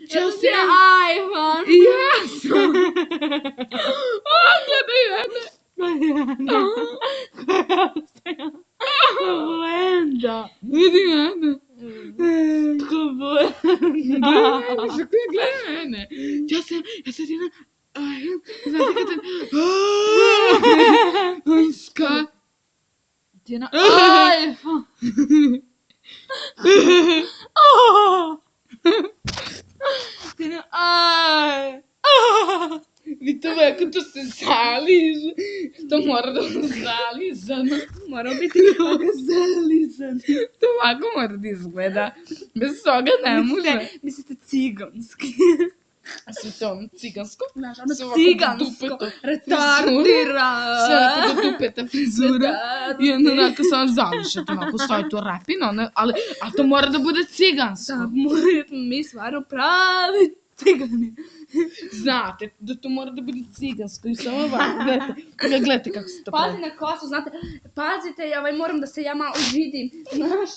Ja ti je iPhone. Jesam. Gledaj jebe. Blenda. Vidi mene. Blenda. Gledaj mene, što je gledaj mene. Ja sad jedna... Znate kad sam... Ska. Ti je na iPhone. Ti je na iPhone. Vi to kako se zaliže. To mora da bude zaližano. Mora biti zalizan. To ovako mora da izgleda. Bez toga ne može. Mislite ciganski. Sve to ono cigansko. Znaš, ono Sve ovako cigansko. dupeto. Retardira. Sve ovako dupeta frizura. I onda onako samo zališete, onako stoji tu repin, ali to mora da bude cigansko. Da, mi stvarno pravi cigani. Znate, da to mora da bude cigansko i samo ovako, gledajte kako se to pravi. Pazi na kosu, znate, pazite, moram da se ja malo užidim, znaš.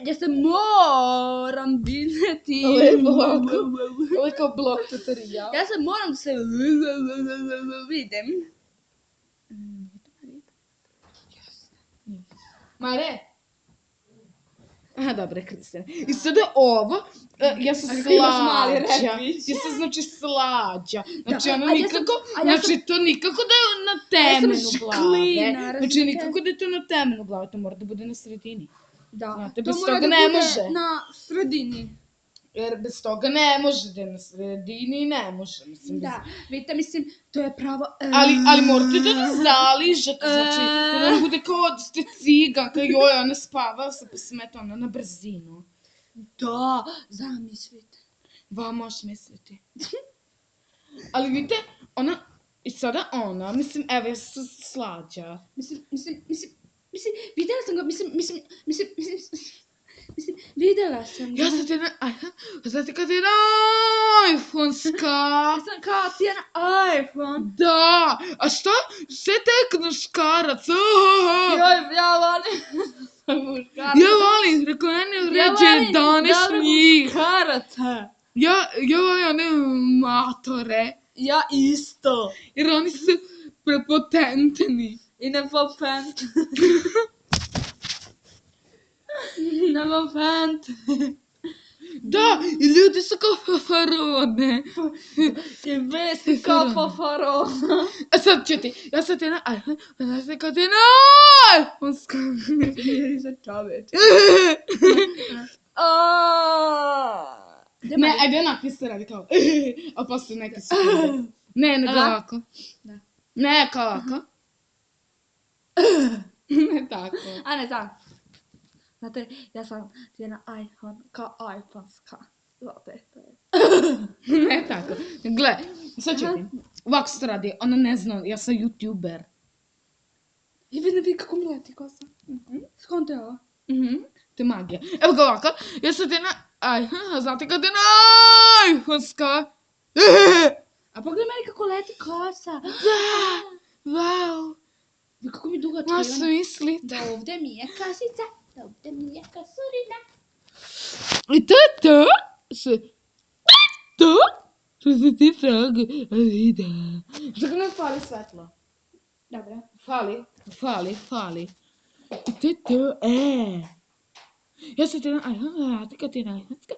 Ja se moram vidjeti. Ovo je kao blok tutorial. Ja se moram da se vidim. Mare? Aha, dobro, Kristina. I sada ovo, ja sam slađa. Ja sam znači slađa. Znači ono nikako, znači to nikako da je na temenu glave. Znači nikako da je to na temenu glave, to mora da bude na sredini. Da, Znate, to bez mora toga da ne bude može. na sredini. Jer bez toga ne može da je na sredini, ne može. Mislim, Da, vidite, mislim, to je pravo... Ali morate da zaližete, znači, to ne bude kao da ste ciganka, joj, ona spava, pa smeta ona na brzinu. Da, zamislite. Možeš misliti. Ali vidite, ona, i sada ona, mislim, evo, ja sam slađa. Mislim, vidjela sam ga, vidjela sam ga. Ja sam ti na, znate kad je na iPhone-ska? Ja sam kao ti je na iPhone. Da, a šta? Sve tek muškarac. Joj, ja volim muškaraca. Ja volim, rekao ne vređe današnjih. Muškaraca. Ja volim one matore. Ja isto. Jer oni su prepotentni. I nepopentni. Nepopentni. Da, i ljudi su kao faraone. I vi si kao fafarona. A sad ću ti, ja sad ti na iPhone, znači kad ti na iPhone-ska. Miri se čoveč. Ne, ajde onako isto radi kao, a posle neke sekunde. Ne, nego ovako. Ne, kao ovako. Ne tako. A ne, tako. Znate, ja sam ti na iPhone, kao iPhone-ska. Znate, to je. Ne tako. Gle, sad ću ti. Ovako se radi, ona ne zna, ja sam YouTuber. I vidi kako mi leti kosa. Skonto je ovo? To je magija. Evo ga ovako, ja sam ti na iPhone, znate kad je na iPhone-ska. A pogledaj meni kako leti kosa. Da, wow. Kako mi dugačka. Možeš misliti. Da ovdje mi je kasica, da ovdje mi je kasurina. I to je to. Što se ti fraga videa. Zato nam fali svetlo. Dobro. Fali. I to je to, Ja sam ti na iPhone, znate kad je na iPhone-ska.